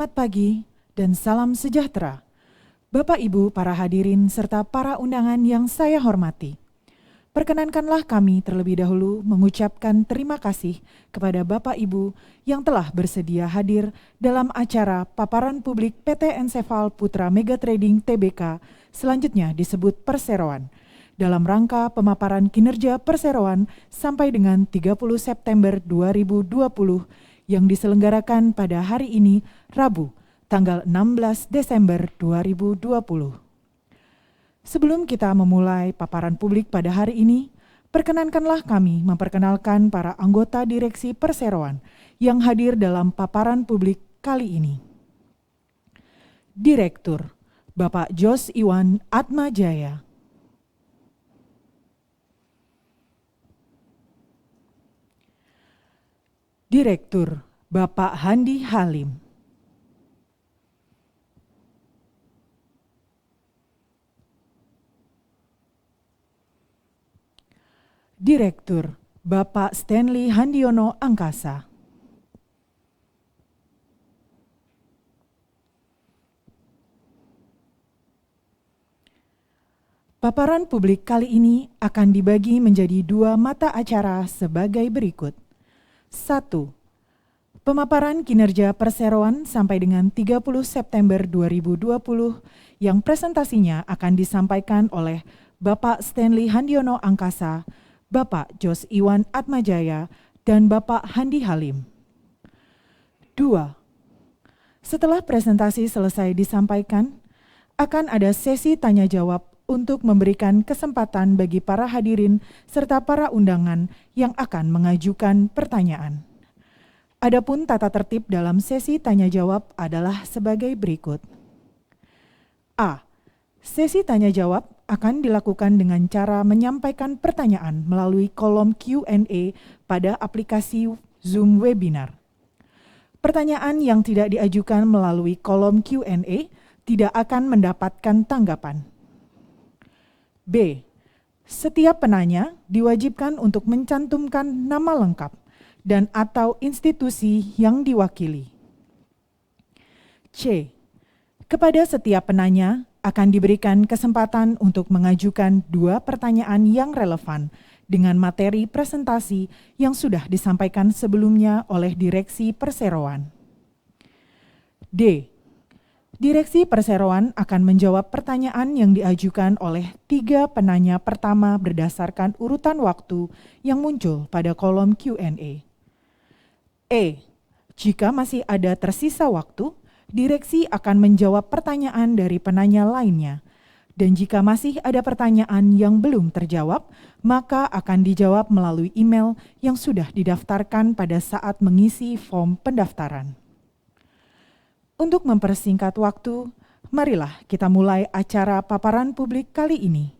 Selamat pagi dan salam sejahtera. Bapak Ibu para hadirin serta para undangan yang saya hormati. Perkenankanlah kami terlebih dahulu mengucapkan terima kasih kepada Bapak Ibu yang telah bersedia hadir dalam acara paparan publik PT Ensefal Putra Mega Trading Tbk, selanjutnya disebut Perseroan, dalam rangka pemaparan kinerja Perseroan sampai dengan 30 September 2020 yang diselenggarakan pada hari ini, Rabu, tanggal 16 Desember 2020. Sebelum kita memulai paparan publik pada hari ini, perkenankanlah kami memperkenalkan para anggota direksi Perseroan yang hadir dalam paparan publik kali ini. Direktur, Bapak Jos Iwan Atmajaya. Direktur, Bapak Handi Halim. Direktur, Bapak Stanley Handiono Angkasa. Paparan publik kali ini akan dibagi menjadi dua mata acara sebagai berikut. 1. Pemaparan kinerja Perseroan sampai dengan 30 September 2020 yang presentasinya akan disampaikan oleh Bapak Stanley Handiono Angkasa, Bapak Jos Iwan Atmajaya, dan Bapak Handi Halim. 2. Setelah presentasi selesai disampaikan, akan ada sesi tanya jawab untuk memberikan kesempatan bagi para hadirin serta para undangan yang akan mengajukan pertanyaan. Adapun tata tertib dalam sesi tanya jawab adalah sebagai berikut. A. Sesi tanya jawab akan dilakukan dengan cara menyampaikan pertanyaan melalui kolom Q&A pada aplikasi Zoom Webinar. Pertanyaan yang tidak diajukan melalui kolom Q&A tidak akan mendapatkan tanggapan. B. Setiap penanya diwajibkan untuk mencantumkan nama lengkap dan atau institusi yang diwakili. C. Kepada setiap penanya akan diberikan kesempatan untuk mengajukan 2 pertanyaan yang relevan dengan materi presentasi yang sudah disampaikan sebelumnya oleh Direksi Perseroan. D. Direksi Perseroan akan menjawab pertanyaan yang diajukan oleh 3 penanya pertama berdasarkan urutan waktu yang muncul pada kolom Q&A. Jika masih ada tersisa waktu, direksi akan menjawab pertanyaan dari penanya lainnya. Dan jika masih ada pertanyaan yang belum terjawab, maka akan dijawab melalui email yang sudah didaftarkan pada saat mengisi form pendaftaran. Untuk mempersingkat waktu, marilah kita mulai acara paparan publik kali ini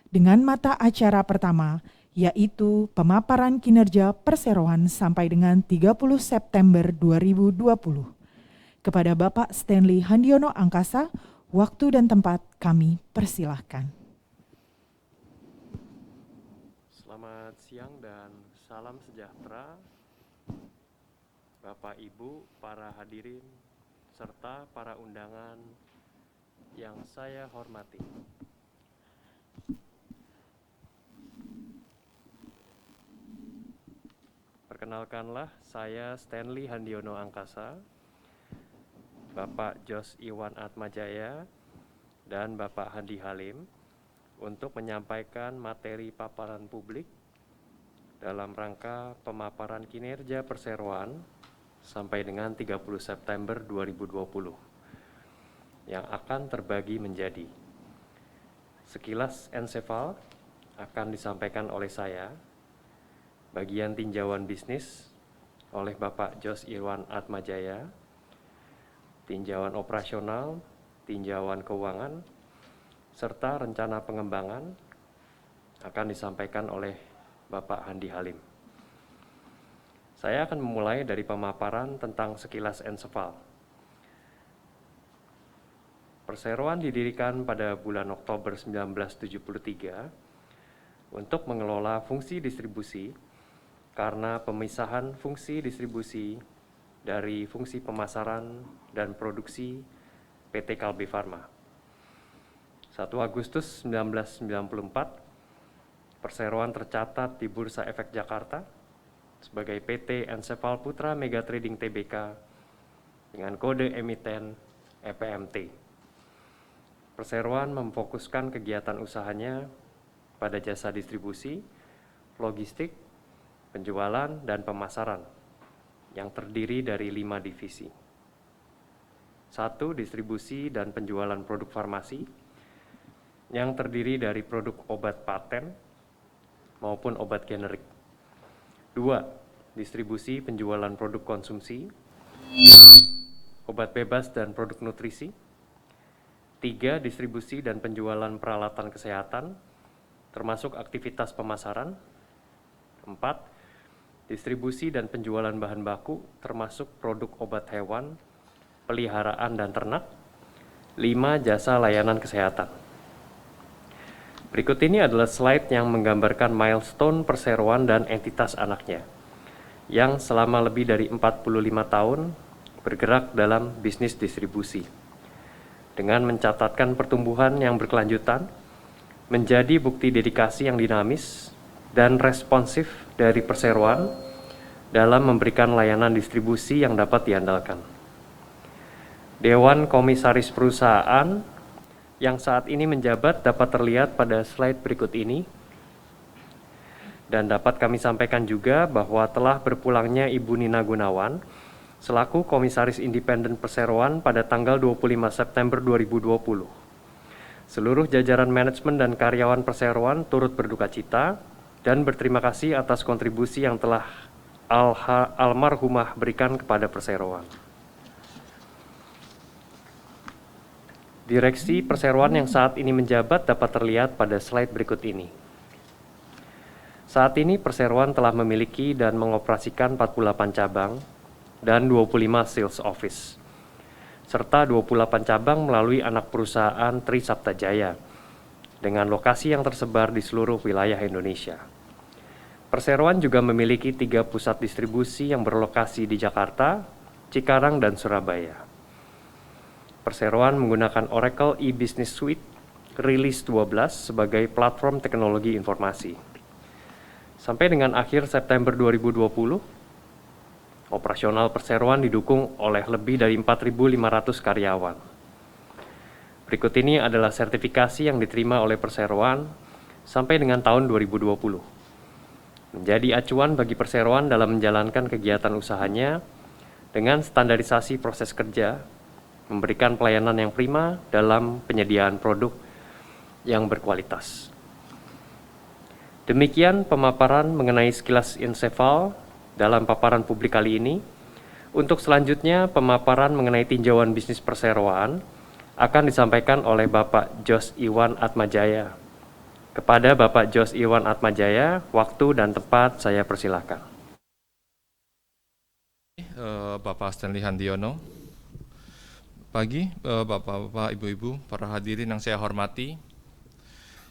dengan mata acara pertama, yaitu pemaparan kinerja Perseroan sampai dengan 30 September 2020. Kepada Bapak Stanley Handiono Angkasa, waktu dan tempat kami persilahkan. Selamat siang dan salam sejahtera, Bapak Ibu, para hadirin, serta para undangan yang saya hormati. Perkenalkanlah, saya Stanley Handiono Angkasa, Bapak Jos Iwan Atmajaya, dan Bapak Handi Halim untuk menyampaikan materi paparan publik dalam rangka pemaparan kinerja Perseroan sampai dengan 30 September 2020 yang akan terbagi menjadi sekilas Ensefal akan disampaikan oleh saya, bagian tinjauan bisnis oleh Bapak Jos Iwan Atmajaya, tinjauan operasional, tinjauan keuangan, serta rencana pengembangan akan disampaikan oleh Bapak Handi Halim. Saya akan memulai dari pemaparan tentang sekilas Ensefal. Perseroan didirikan pada bulan Oktober 1973 untuk mengelola fungsi distribusi karena pemisahan fungsi distribusi dari fungsi pemasaran dan produksi PT Kalbe Farma. 1 Agustus 1994, perseroan tercatat di Bursa Efek Jakarta sebagai PT Encephal Putra Mega Trading Tbk dengan kode emiten EPMT. Perseroan memfokuskan kegiatan usahanya pada jasa distribusi, logistik, penjualan, dan pemasaran yang terdiri dari 5 divisi. 1. Distribusi dan penjualan produk farmasi yang terdiri dari produk obat paten maupun obat generik. 2. Distribusi penjualan produk konsumsi, obat bebas dan produk nutrisi. 3. Distribusi dan penjualan peralatan kesehatan, termasuk aktivitas pemasaran. 4. Distribusi dan penjualan bahan baku, termasuk produk obat hewan, peliharaan dan ternak. 5. Jasa layanan kesehatan. Berikut ini adalah slide yang menggambarkan milestone perseroan dan entitas anaknya, yang selama lebih dari 45 tahun bergerak dalam bisnis distribusi. Dengan mencatatkan pertumbuhan yang berkelanjutan, menjadi bukti dedikasi yang dinamis dan responsif dari perseroan dalam memberikan layanan distribusi yang dapat diandalkan. Dewan Komisaris Perusahaan yang saat ini menjabat dapat terlihat pada slide berikut ini. Dan dapat kami sampaikan juga bahwa telah berpulangnya Ibu Nina Gunawan selaku Komisaris Independen Perseroan pada tanggal 25 September 2020. Seluruh jajaran manajemen dan karyawan perseroan turut berduka cita dan berterima kasih atas kontribusi yang telah almarhumah berikan kepada perseroan. Direksi perseroan yang saat ini menjabat dapat terlihat pada slide berikut ini. Saat ini perseroan telah memiliki dan mengoperasikan 48 cabang dan 25 sales office, serta 28 cabang melalui anak perusahaan Tri Sapta Jaya, dengan lokasi yang tersebar di seluruh wilayah Indonesia. Perseroan juga memiliki 3 pusat distribusi yang berlokasi di Jakarta, Cikarang, dan Surabaya. Perseroan menggunakan Oracle E-Business Suite Release 12 sebagai platform teknologi informasi. Sampai dengan akhir September 2020, operasional perseroan didukung oleh lebih dari 4.500 karyawan. Berikut ini adalah sertifikasi yang diterima oleh perseroan sampai dengan tahun 2020. Menjadi acuan bagi perseroan dalam menjalankan kegiatan usahanya dengan standarisasi proses kerja, memberikan pelayanan yang prima dalam penyediaan produk yang berkualitas. Demikian pemaparan mengenai sekilas Encephal dalam paparan publik kali ini. Untuk selanjutnya, pemaparan mengenai tinjauan bisnis perseroan akan disampaikan oleh Bapak Jos Iwan Atmajaya. Kepada Bapak Jos Iwan Atmajaya, waktu dan tempat saya persilakan. Bapak Stanley Handiono. Pagi, Bapak-Bapak, Ibu-Ibu, para hadirin yang saya hormati.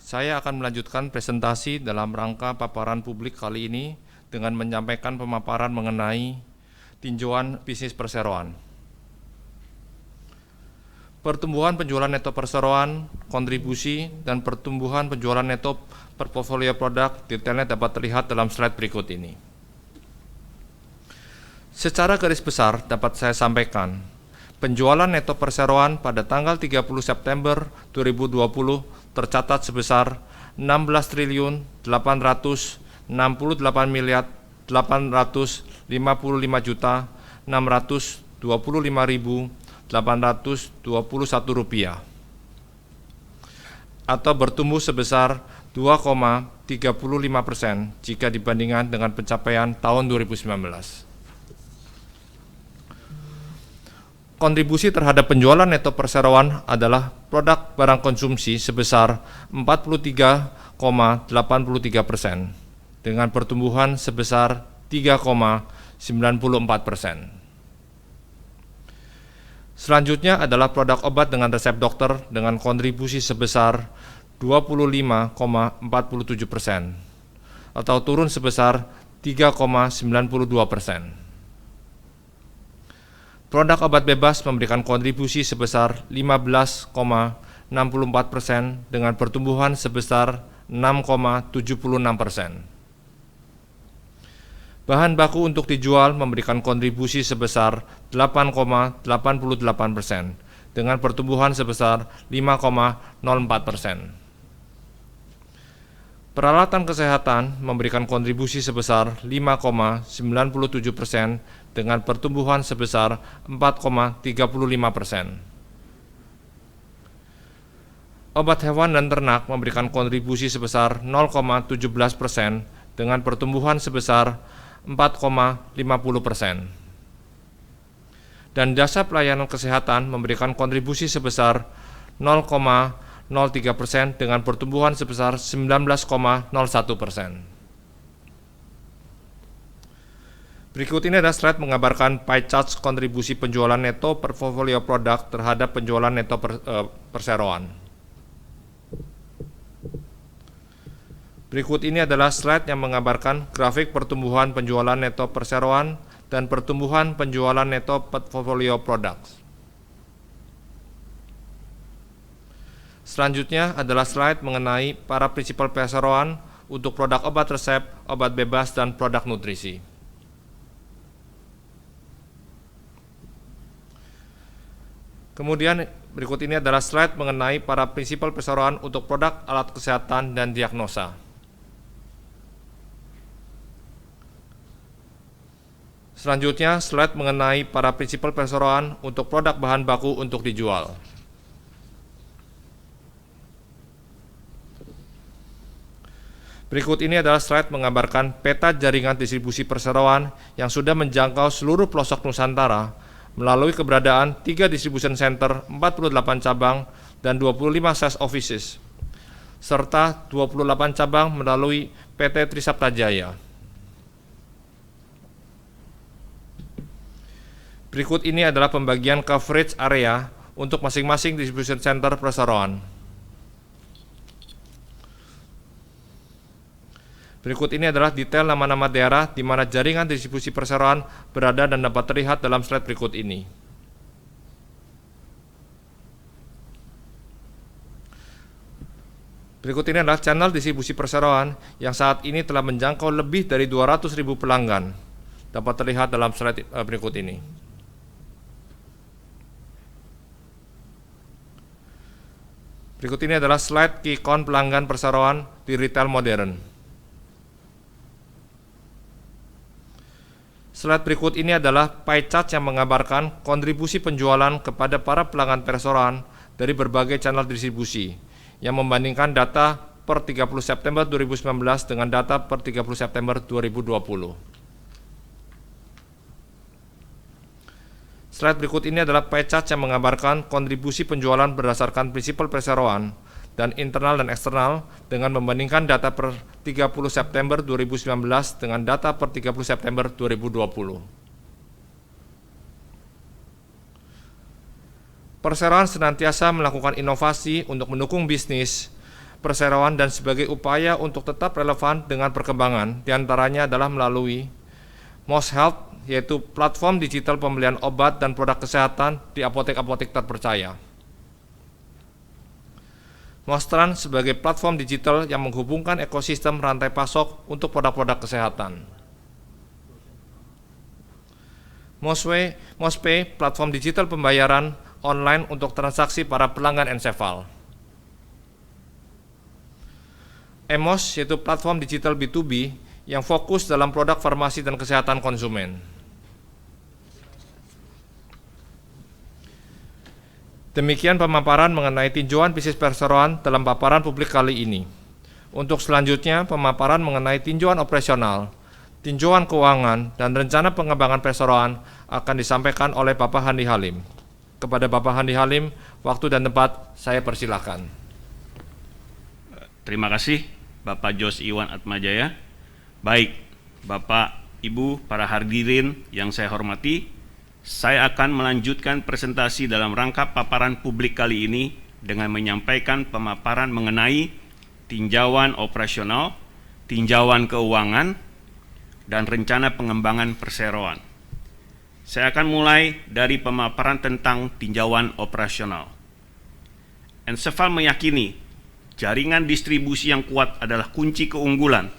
Saya akan melanjutkan presentasi dalam rangka paparan publik kali ini dengan menyampaikan pemaparan mengenai tinjauan bisnis perseroan. Pertumbuhan penjualan neto perseroan, kontribusi, dan pertumbuhan penjualan neto per portfolio produk detailnya dapat terlihat dalam slide berikut ini. Secara garis besar dapat saya sampaikan, penjualan neto perseroan pada tanggal 30 September 2020 tercatat sebesar 16.855.825.825.821 rupiah atau bertumbuh sebesar 2,35% jika dibandingkan dengan pencapaian tahun 2019. Kontribusi terhadap penjualan neto perseroan adalah produk barang konsumsi sebesar 43,83% dengan pertumbuhan sebesar 3,94%. Selanjutnya adalah produk obat dengan resep dokter dengan kontribusi sebesar 25,47% atau turun sebesar 3,92%. Produk obat bebas memberikan kontribusi sebesar 15,64% dengan pertumbuhan sebesar 6,76%. Bahan baku untuk dijual memberikan kontribusi sebesar 8,88% dengan pertumbuhan sebesar 5,04%. Peralatan kesehatan memberikan kontribusi sebesar 5,97% dengan pertumbuhan sebesar 4,35%. Obat hewan dan ternak memberikan kontribusi sebesar 0,17% dengan pertumbuhan sebesar 4,50%. Dan jasa pelayanan kesehatan memberikan kontribusi sebesar 0,03% dengan pertumbuhan sebesar 19,01%. Berikut ini adalah slide mengabarkan pie chart kontribusi penjualan neto per portfolio produk terhadap penjualan neto perseroan. Berikut ini adalah slide yang mengabarkan grafik pertumbuhan penjualan neto perseroan dan pertumbuhan penjualan neto portfolio produk. Selanjutnya adalah slide mengenai para prinsipal perseroan untuk produk obat resep, obat bebas, dan produk nutrisi. Kemudian berikut ini adalah slide mengenai para prinsipal perseroan untuk produk alat kesehatan dan diagnosa. Selanjutnya slide mengenai para prinsipal perseroan untuk produk bahan baku untuk dijual. Berikut ini adalah slide mengabarkan peta jaringan distribusi perseroan yang sudah menjangkau seluruh pelosok Nusantara melalui keberadaan 3 distribution center, 48 cabang, dan 25 sales offices, serta 28 cabang melalui PT Trisapta Jaya. Berikut ini adalah pembagian coverage area untuk masing-masing distribution center perseroan. Berikut ini adalah detail nama-nama daerah di mana jaringan distribusi perseroan berada dan dapat terlihat dalam slide berikut ini. Berikut ini adalah channel distribusi perseroan yang saat ini telah menjangkau lebih dari 200.000 pelanggan. Dapat terlihat dalam slide berikut ini. Berikut ini adalah slide key count pelanggan perseroan di retail modern. Slide berikut ini adalah pie chart yang mengabarkan kontribusi penjualan kepada para pelanggan perseroan dari berbagai channel distribusi yang membandingkan data per 30 September 2019 dengan data per 30 September 2020. Slide berikut ini adalah pie chart yang mengabarkan kontribusi penjualan berdasarkan prinsipal perseroan dan internal dan eksternal dengan membandingkan data per 30 September 2019 dengan data per 30 September 2020. Perseroan senantiasa melakukan inovasi untuk mendukung bisnis perseroan dan sebagai upaya untuk tetap relevan dengan perkembangan, diantaranya adalah melalui Most Health, yaitu platform digital pembelian obat dan produk kesehatan di apotek-apotek terpercaya. Mostran sebagai platform digital yang menghubungkan ekosistem rantai pasok untuk produk-produk kesehatan. Mospay, platform digital pembayaran online untuk transaksi para pelanggan Ensefal. Emos, yaitu platform digital B2B yang fokus dalam produk farmasi dan kesehatan konsumen. Demikian pemaparan mengenai tinjauan bisnis perseroan dalam paparan publik kali ini. Untuk selanjutnya, pemaparan mengenai tinjauan operasional, tinjauan keuangan, dan rencana pengembangan perseroan akan disampaikan oleh Bapak Handi Halim. Kepada Bapak Handi Halim, waktu dan tempat saya persilakan. Terima kasih Bapak Jos Iwan Atmajaya. Baik, Bapak, Ibu, para hadirin yang saya hormati, saya akan melanjutkan presentasi dalam rangka paparan publik kali ini dengan menyampaikan pemaparan mengenai tinjauan operasional, tinjauan keuangan, dan rencana pengembangan perseroan. Saya akan mulai dari pemaparan tentang tinjauan operasional. Ensefal meyakini jaringan distribusi yang kuat adalah kunci keunggulan,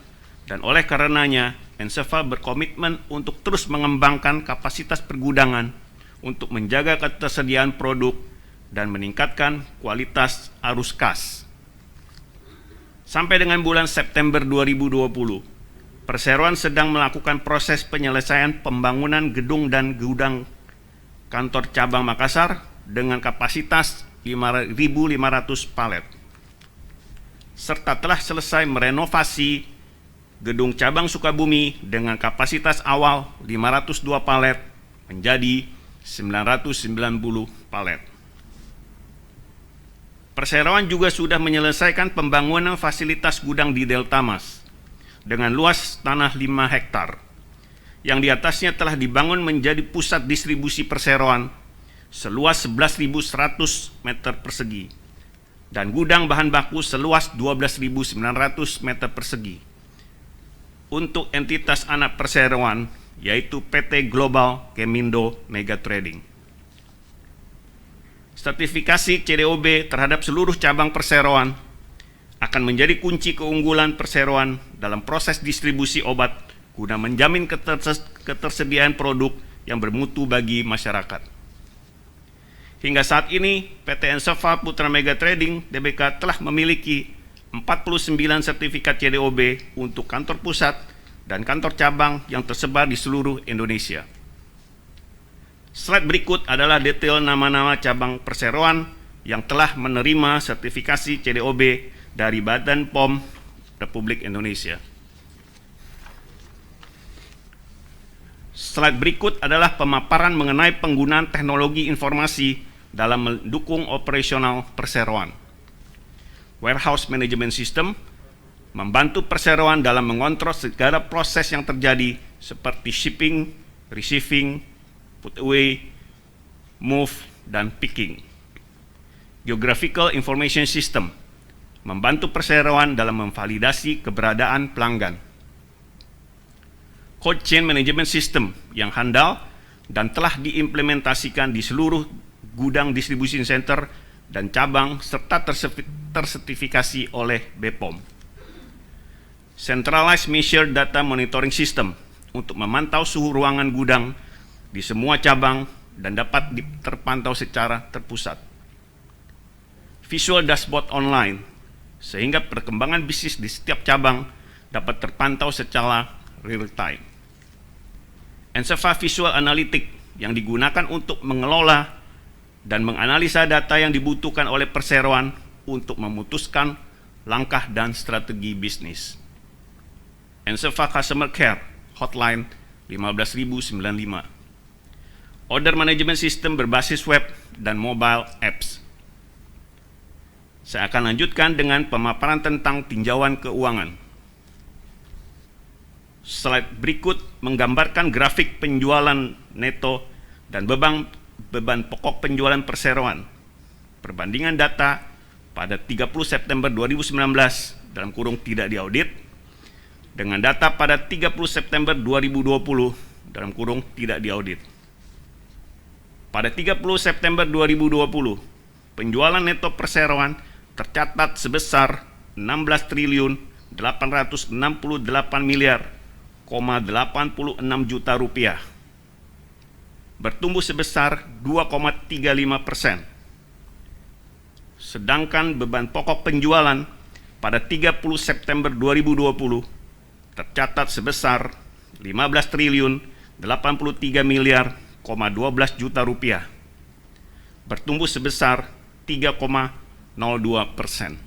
dan oleh karenanya Ensefal berkomitmen untuk terus mengembangkan kapasitas pergudangan untuk menjaga ketersediaan produk dan meningkatkan kualitas arus kas. Sampai dengan bulan September 2020, Perseroan sedang melakukan proses penyelesaian pembangunan gedung dan gudang kantor cabang Makassar dengan kapasitas 5.500 palet, serta telah selesai merenovasi gedung cabang Sukabumi dengan kapasitas awal 502 palet menjadi 990 palet. Perseroan juga sudah menyelesaikan pembangunan fasilitas gudang di Delta Mas dengan luas tanah 5 hektar, yang di atasnya telah dibangun menjadi pusat distribusi perseroan seluas 11.100 meter persegi dan gudang bahan baku seluas 12.900 meter persegi untuk entitas anak perseroan, yaitu PT Global Kemindo Mega Trading. Sertifikasi CDOB terhadap seluruh cabang perseroan akan menjadi kunci keunggulan perseroan dalam proses distribusi obat guna menjamin ketersediaan produk yang bermutu bagi masyarakat. Hingga saat ini, PT Ensefal Putra Mega Trading Tbk telah memiliki 49 sertifikat CDOB untuk kantor pusat dan kantor cabang yang tersebar di seluruh Indonesia. Slide berikut adalah detail nama-nama cabang perseroan yang telah menerima sertifikasi CDOB dari Badan POM Republik Indonesia. Slide berikut adalah pemaparan mengenai penggunaan teknologi informasi dalam mendukung operasional perseroan. Warehouse Management System membantu perseroan dalam mengontrol segala proses yang terjadi seperti shipping, receiving, put away, move, dan picking. Geographical Information System membantu perseroan dalam memvalidasi keberadaan pelanggan. Cold Chain Management System yang handal dan telah diimplementasikan di seluruh gudang distribution center dan cabang serta tersertifikasi oleh BPOM. Centralized Measure Data Monitoring System untuk memantau suhu ruangan gudang di semua cabang dan dapat terpantau secara terpusat. Visual Dashboard Online sehingga perkembangan bisnis di setiap cabang dapat terpantau secara real time. Ensefal Visual Analytic yang digunakan untuk mengelola dan menganalisa data yang dibutuhkan oleh perseroan untuk memutuskan langkah dan strategi bisnis. Ensefal Customer Care Hotline 15095. Order Management System berbasis web dan mobile apps. Saya akan lanjutkan dengan pemaparan tentang tinjauan keuangan. Slide berikut menggambarkan grafik penjualan neto dan beban pokok penjualan perseroan. Perbandingan data pada 30 September 2019 dalam kurung tidak diaudit dengan data pada 30 September 2020 dalam kurung tidak diaudit. Pada 30 September 2020, penjualan neto perseroan tercatat sebesar 16.868 miliar,86 juta rupiah, bertumbuh sebesar 2,35%. Sedangkan beban pokok penjualan pada 30 September 2020 tercatat sebesar 15.083 miliar,12 juta rupiah, bertumbuh sebesar 3,02%.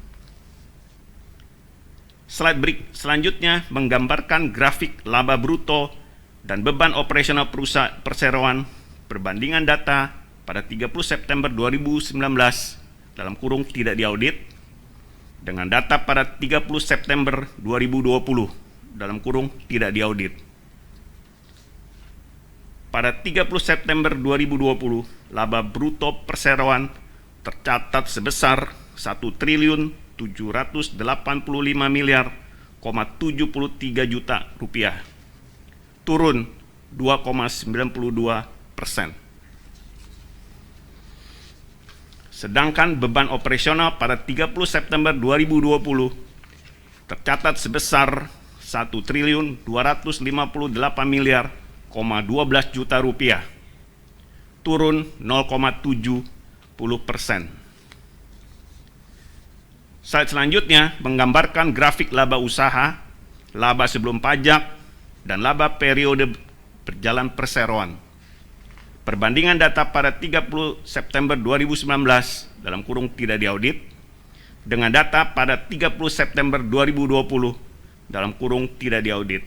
Slide selanjutnya menggambarkan grafik laba bruto dan beban operasional perusahaan perseroan perbandingan data pada 30 September 2019 dalam kurung tidak diaudit dengan data pada 30 September 2020 dalam kurung tidak diaudit. Pada 30 September 2020, laba bruto perseroan tercatat sebesar 1.785 miliar,73 juta rupiah, turun 2,92%. Sedangkan beban operasional pada 30 September 2020 tercatat sebesar 1.258 miliar, 12 juta rupiah, turun 0,70%. Slide selanjutnya menggambarkan grafik laba usaha, laba sebelum pajak, dan laba periode berjalan perseroan. Perbandingan data pada 30 September 2019 dalam kurung tidak diaudit dengan data pada 30 September 2020 dalam kurung tidak diaudit.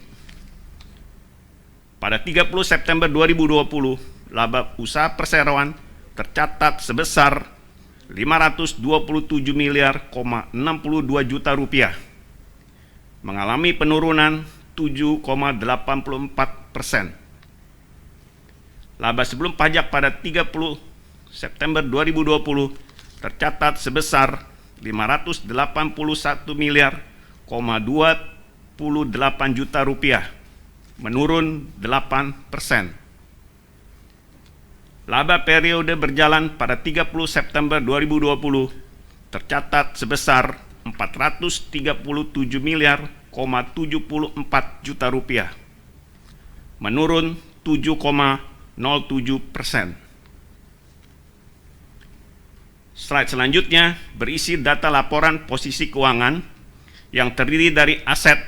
Pada 30 September 2020, laba usaha perseroan tercatat sebesar 527 miliar, 62 juta rupiah, mengalami penurunan 7,84%. Laba sebelum pajak pada 30 September 2020 tercatat sebesar 581 miliar, 28 juta rupiah, menurun 8%. Laba periode berjalan pada 30 September 2020 tercatat sebesar 437 miliar, 74 juta rupiah, menurun 7,07%. Slide selanjutnya berisi data laporan posisi keuangan yang terdiri dari aset,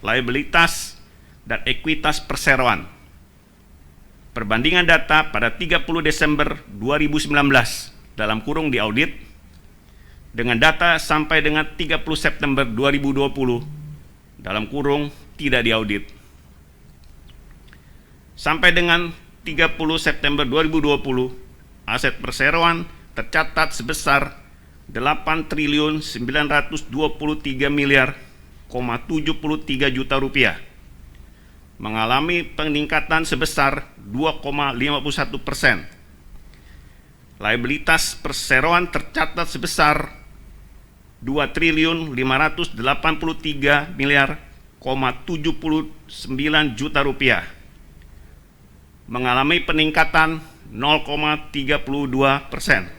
liabilitas, dan ekuitas perseroan. Perbandingan data pada 30 Desember 2019 dalam kurung diaudit dengan data sampai dengan 30 September 2020 dalam kurung tidak diaudit. Sampai dengan 30 September 2020, aset perseroan tercatat sebesar 8.923 miliar, 73 juta rupiah, mengalami peningkatan sebesar 2,51%. Liabilitas perseroan tercatat sebesar 2.583 miliar, 79 juta rupiah, mengalami peningkatan 0,32%.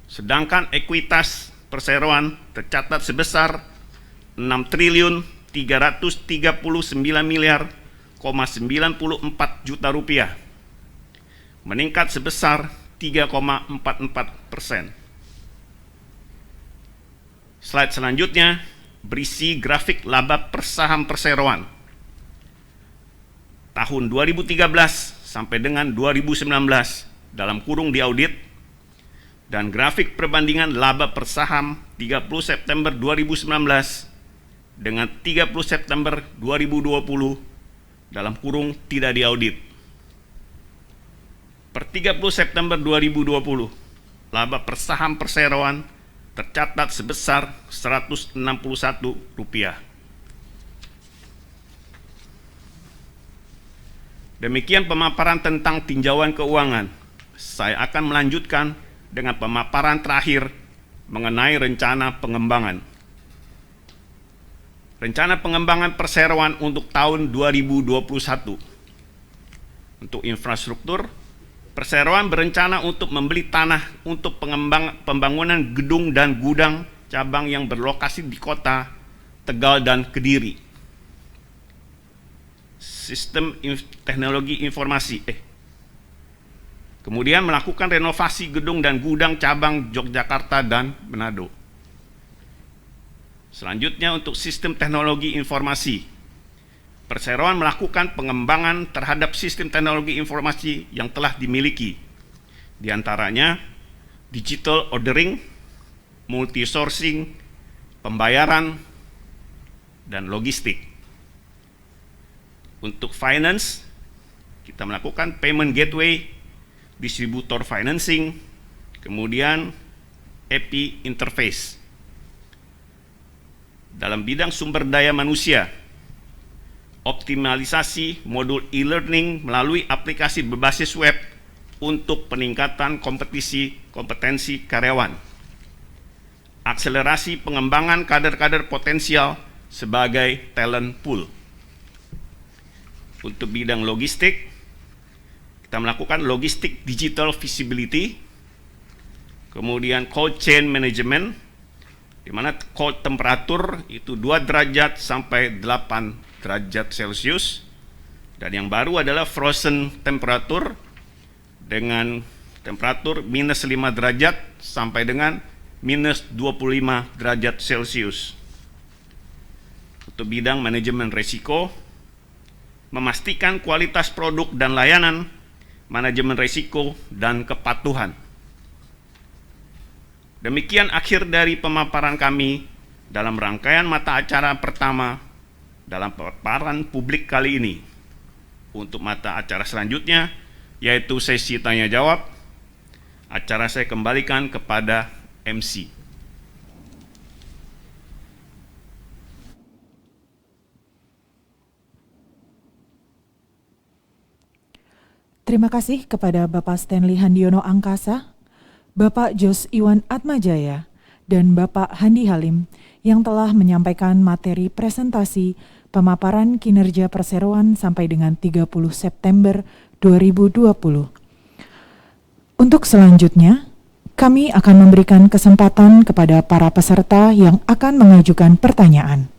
Sedangkan ekuitas perseroan tercatat sebesar 6.339 miliar, 94 juta rupiah, meningkat sebesar 3,44%. Slide selanjutnya berisi grafik laba per saham perseroan tahun 2013 sampai dengan 2019 dalam kurung diaudit, dan grafik perbandingan laba per saham 30 September 2019 dengan 30 September 2020 dalam kurung tidak diaudit. Per 30 September 2020, laba per saham perseroan tercatat sebesar Rp161. Demikian pemaparan tentang tinjauan keuangan. Saya akan melanjutkan dengan pemaparan terakhir mengenai rencana pengembangan. Rencana pengembangan perseroan untuk tahun 2021. Untuk infrastruktur, perseroan berencana untuk membeli tanah untuk pembangunan gedung dan gudang cabang yang berlokasi di kota Tegal dan Kediri. Sistem teknologi informasi. Kemudian melakukan renovasi gedung dan gudang cabang Yogyakarta dan Manado. Selanjutnya untuk sistem teknologi informasi, perseroan melakukan pengembangan terhadap sistem teknologi informasi yang telah dimiliki, di antaranya digital ordering, multi-sourcing, pembayaran, dan logistik. Untuk finance, kita melakukan payment gateway, distributor financing, kemudian API interface. Dalam bidang sumber daya manusia, optimalisasi modul e-learning melalui aplikasi berbasis web untuk peningkatan kompetensi karyawan. Akselerasi pengembangan kader-kader potensial sebagai talent pool. Untuk bidang logistik, Kita melakukan logistik digital visibility, kemudian cold chain management, di mana cold temperatur itu 2 derajat sampai 8 derajat Celcius, dan yang baru adalah frozen temperatur dengan temperatur minus 5 derajat sampai dengan minus 25 derajat Celcius. Untuk bidang manajemen risiko, memastikan kualitas produk dan layanan, manajemen risiko, dan kepatuhan. Demikian akhir dari pemaparan kami dalam rangkaian mata acara pertama dalam paparan publik kali ini. Untuk mata acara selanjutnya, yaitu sesi tanya jawab, acara saya kembalikan kepada MC. Terima kasih kepada Bapak Stanley Handiono Angkasa, Bapak Jos Iwan Atmajaya, dan Bapak Handi Halim yang telah menyampaikan materi presentasi pemaparan kinerja perseroan sampai dengan 30 September 2020. Untuk selanjutnya, kami akan memberikan kesempatan kepada para peserta yang akan mengajukan pertanyaan.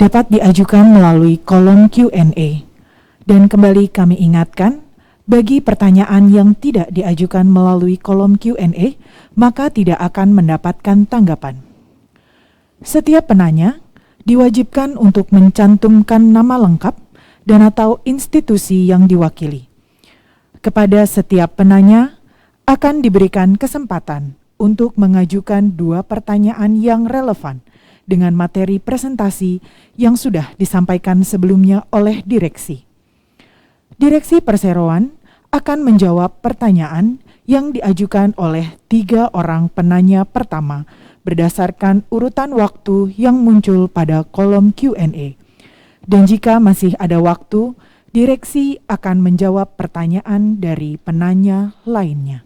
Dapat diajukan melalui kolom Q&A. Dan kembali kami ingatkan, bagi pertanyaan yang tidak diajukan melalui kolom Q&A, maka tidak akan mendapatkan tanggapan. Setiap penanya diwajibkan untuk mencantumkan nama lengkap dan atau institusi yang diwakili. Kepada setiap penanya akan diberikan kesempatan untuk mengajukan 2 pertanyaan yang relevan dengan materi presentasi yang sudah disampaikan sebelumnya oleh direksi. Direksi perseroan akan menjawab pertanyaan yang diajukan oleh 3 orang penanya pertama berdasarkan urutan waktu yang muncul pada kolom Q&A. Dan jika masih ada waktu, direksi akan menjawab pertanyaan dari penanya lainnya.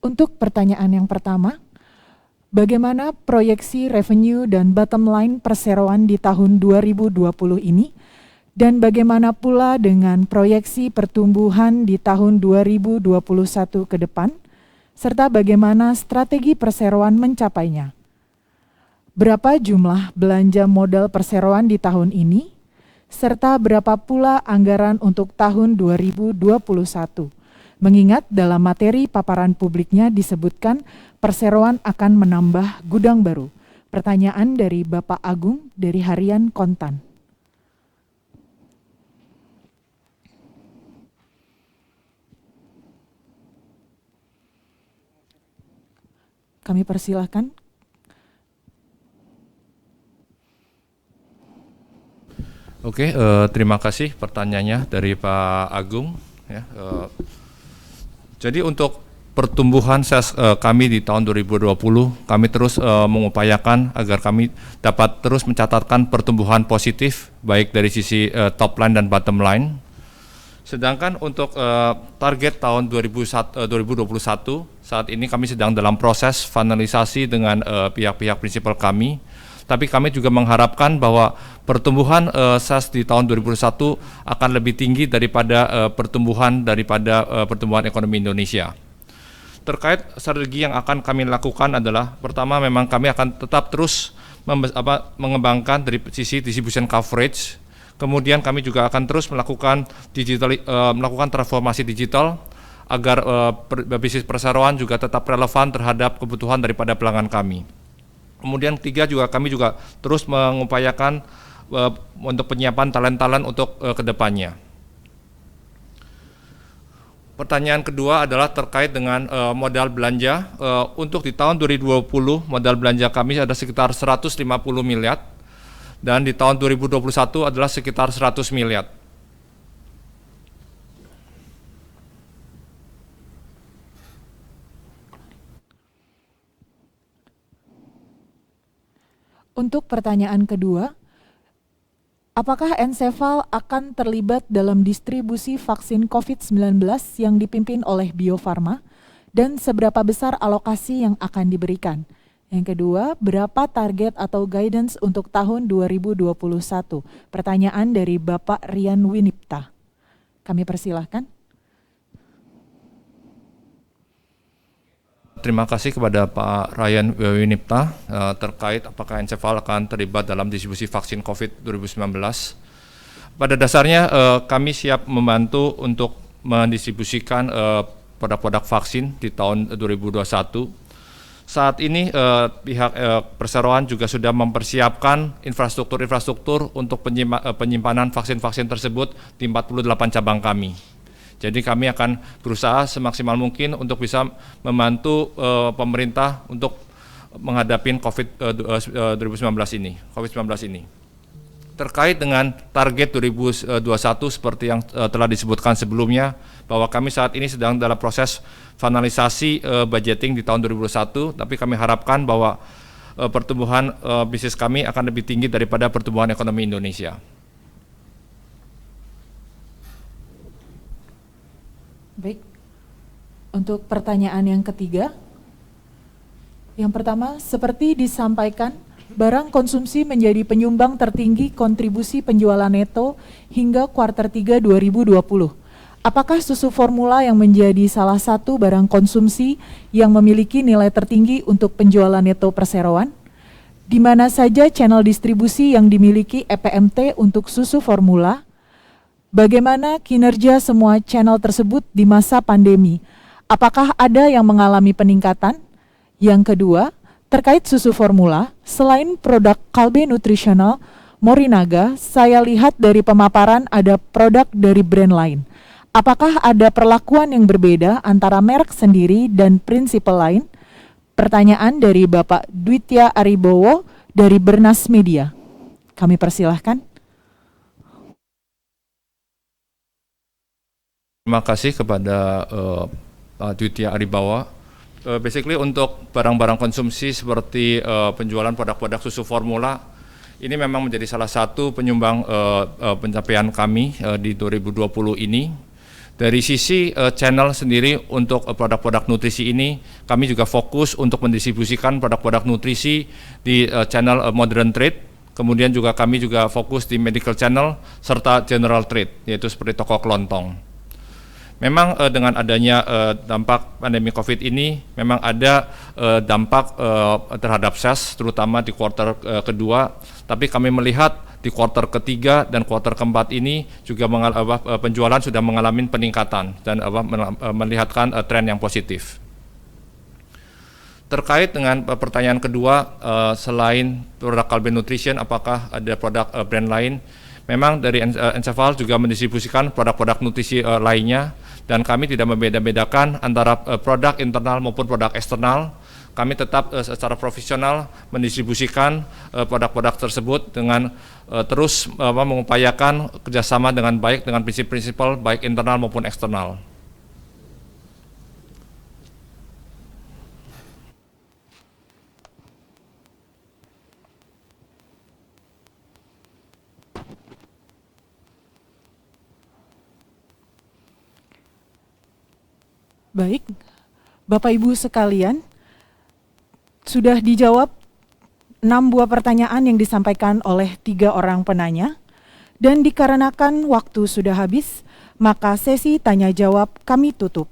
Untuk pertanyaan yang pertama, bagaimana proyeksi revenue dan bottom line perseroan di tahun 2020 ini? Dan bagaimana pula dengan proyeksi pertumbuhan di tahun 2021 ke depan? Serta bagaimana strategi perseroan mencapainya? Berapa jumlah belanja modal perseroan di tahun ini? Serta berapa pula anggaran untuk tahun 2021? Mengingat dalam materi paparan publiknya disebutkan perseroan akan menambah gudang baru. Pertanyaan dari Bapak Agung dari Harian Kontan. Kami persilahkan. Oke, terima kasih pertanyaannya dari Pak Agung. Ya, jadi untuk pertumbuhan sales kami di tahun 2020, kami terus mengupayakan agar kami dapat terus mencatatkan pertumbuhan positif baik dari sisi top line dan bottom line. Sedangkan untuk target tahun 2021 saat ini kami sedang dalam proses finalisasi dengan pihak-pihak prinsipal kami. Tapi kami juga mengharapkan bahwa pertumbuhan sales di tahun 2021 akan lebih tinggi daripada pertumbuhan ekonomi Indonesia. Terkait strategi yang akan kami lakukan adalah, pertama memang kami akan tetap terus mengembangkan dari sisi distribution coverage. Kemudian kami juga akan terus melakukan transformasi digital agar bisnis perseroan juga tetap relevan terhadap kebutuhan daripada pelanggan kami. Kemudian ketiga juga kami juga terus mengupayakan untuk penyiapan talent-talent untuk kedepannya. Pertanyaan kedua adalah terkait dengan modal belanja. Untuk di tahun 2020 modal belanja kami ada sekitar 150 miliar dan di tahun 2021 adalah sekitar 100 miliar. Untuk pertanyaan kedua, Apakah Ensefal akan terlibat dalam distribusi vaksin COVID-19 yang dipimpin oleh Bio Farma? Dan seberapa besar alokasi yang akan diberikan? Yang kedua, berapa target atau guidance untuk tahun 2021? Pertanyaan dari Bapak Rian Winipta. Kami persilahkan. Terima kasih kepada Pak Ryan Winipta terkait apakah Ensefal akan terlibat dalam distribusi vaksin COVID 2019. Pada dasarnya kami siap membantu untuk mendistribusikan produk-produk vaksin di tahun 2021. Saat ini pihak perseroan juga sudah mempersiapkan infrastruktur untuk penyimpanan vaksin-vaksin tersebut di 48 cabang kami. Jadi kami akan berusaha semaksimal mungkin untuk bisa membantu pemerintah untuk menghadapi COVID-19 ini. Terkait dengan target 2021 seperti yang telah disebutkan sebelumnya, bahwa kami saat ini sedang dalam proses finalisasi budgeting di tahun 2021, tapi kami harapkan bahwa pertumbuhan bisnis kami akan lebih tinggi daripada pertumbuhan ekonomi Indonesia. Baik, untuk pertanyaan yang ketiga, yang pertama, seperti disampaikan, barang konsumsi menjadi penyumbang tertinggi kontribusi penjualan neto hingga kuartal 3 2020. Apakah susu formula yang menjadi salah satu barang konsumsi yang memiliki nilai tertinggi untuk penjualan neto perseroan? Di mana saja channel distribusi yang dimiliki EPMT untuk susu formula? Bagaimana kinerja semua channel tersebut di masa pandemi? Apakah ada yang mengalami peningkatan? Yang kedua, terkait susu formula, selain produk Kalbe Nutritional, Morinaga, saya lihat dari pemaparan ada produk dari brand lain. Apakah ada perlakuan yang berbeda antara merek sendiri dan prinsipal lain? Pertanyaan dari Bapak Dwitya Aribowo dari Bernas Media. Kami persilahkan. Terima kasih kepada Pak Dwitya Aribowo. Basically untuk barang-barang konsumsi seperti penjualan produk-produk susu formula, ini memang menjadi salah satu penyumbang pencapaian kami di 2020 ini. Dari sisi channel sendiri untuk produk-produk nutrisi ini, kami juga fokus untuk mendistribusikan produk-produk nutrisi di channel modern trade. Kemudian juga kami juga fokus di medical channel serta general trade, yaitu seperti toko kelontong. Memang dengan adanya dampak pandemi COVID ini, memang ada dampak terhadap sales, terutama di kuartal kedua. Tapi kami melihat di kuartal ketiga dan kuartal keempat ini juga penjualan sudah mengalami peningkatan dan melihatkan tren yang positif. Terkait dengan pertanyaan kedua, selain produk Kalbe Nutrition, apakah ada produk brand lain? Memang dari Ensefal juga mendistribusikan produk-produk nutrisi lainnya, dan kami tidak membeda-bedakan antara produk internal maupun produk eksternal. Kami tetap secara profesional mendistribusikan produk-produk tersebut dengan terus mengupayakan kerjasama dengan baik dengan prinsip-prinsip baik internal maupun eksternal. Baik, Bapak Ibu sekalian, sudah dijawab 6 buah pertanyaan yang disampaikan oleh 3 orang penanya, dan dikarenakan waktu sudah habis, maka sesi tanya jawab kami tutup.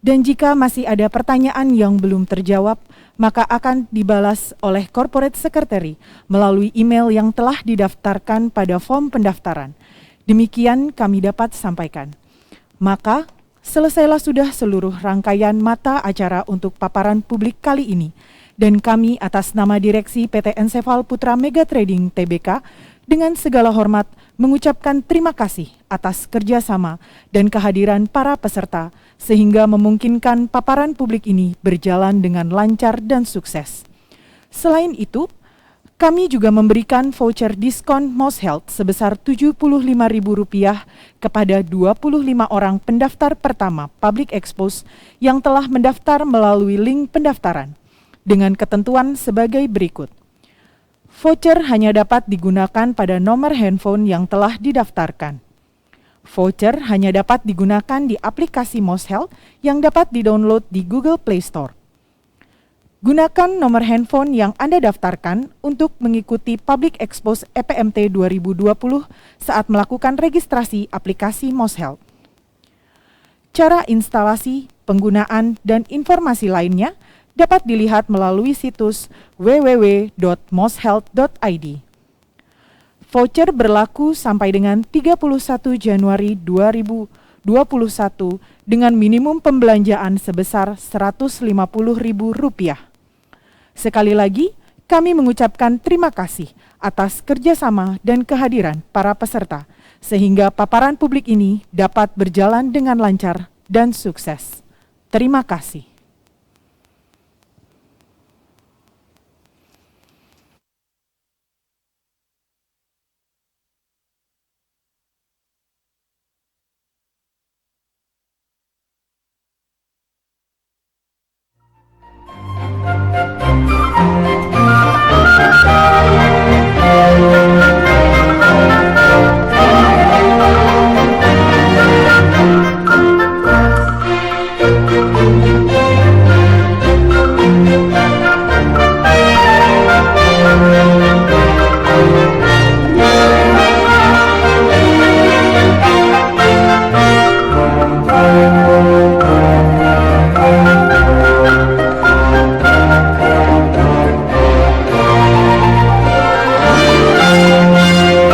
Dan jika masih ada pertanyaan yang belum terjawab, maka akan dibalas oleh Corporate Secretary melalui email yang telah didaftarkan pada form pendaftaran. Demikian kami dapat sampaikan. Maka, selesailah sudah seluruh rangkaian mata acara untuk paparan publik kali ini, dan kami atas nama Direksi PT Ensefal Putra Mega Trading Tbk dengan segala hormat mengucapkan terima kasih atas kerjasama dan kehadiran para peserta sehingga memungkinkan paparan publik ini berjalan dengan lancar dan sukses. Selain itu, kami juga memberikan voucher diskon Mouse Health sebesar Rp75.000 kepada 25 orang pendaftar pertama Public Expose yang telah mendaftar melalui link pendaftaran dengan ketentuan sebagai berikut. Voucher hanya dapat digunakan pada nomor handphone yang telah didaftarkan. Voucher hanya dapat digunakan di aplikasi MosHealth yang dapat didownload di Google Play Store. Gunakan nomor handphone yang Anda daftarkan untuk mengikuti Public Expose EPMT 2020 saat melakukan registrasi aplikasi MosHealth. Cara instalasi, penggunaan, dan informasi lainnya dapat dilihat melalui situs www.moshealth.id. Voucher berlaku sampai dengan 31 Januari 2021 dengan minimum pembelanjaan sebesar Rp150.000. Sekali lagi, kami mengucapkan terima kasih atas kerjasama dan kehadiran para peserta, sehingga paparan publik ini dapat berjalan dengan lancar dan sukses. Terima kasih.